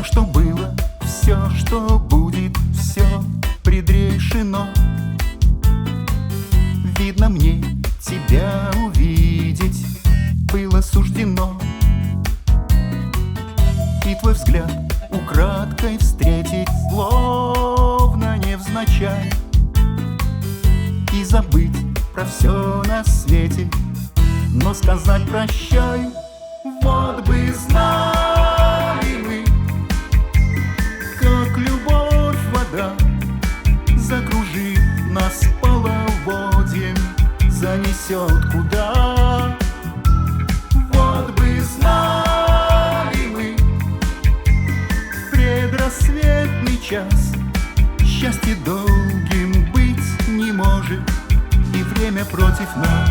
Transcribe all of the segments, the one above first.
что было, все, что будет, все предрешено. Видно мне тебя увидеть было суждено, и твой взгляд украдкой встретить, словно невзначай, и забыть про все на свете, но сказать прощай. Вот бы знали мы, как любовь вода закружит нас половодьем, занесет куда. Вот бы знали мы, предрассветный час счастье долгим быть не может, и время против нас.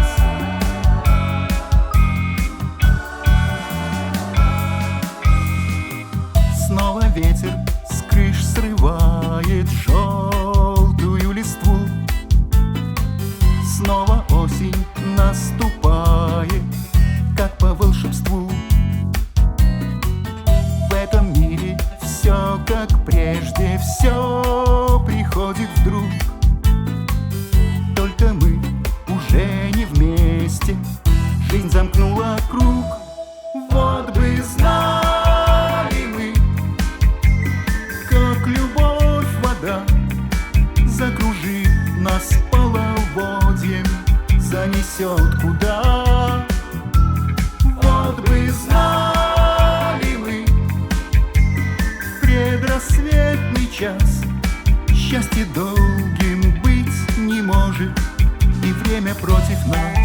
Снова ветер с крыш срывает желтую листву, снова осень наступает, как по волшебству. В этом мире все как прежде, все приходит вдруг, только мы уже не вместе, жизнь замкнула круг. Вот бы знали мы, как любовь вода закружит нас половодьем, занесет куда. Вот бы знали мы, предрассветный час счастье долгим быть не может, и время против нас.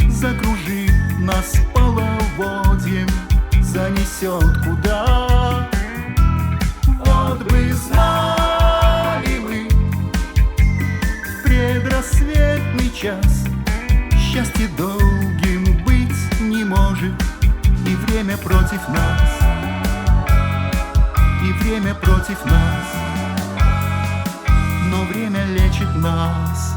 Закружит нас половодьем, занесет куда. Вот бы знали мы, предрассветный час счастье долгим быть не может, и время против нас, и время против нас, но время лечит нас.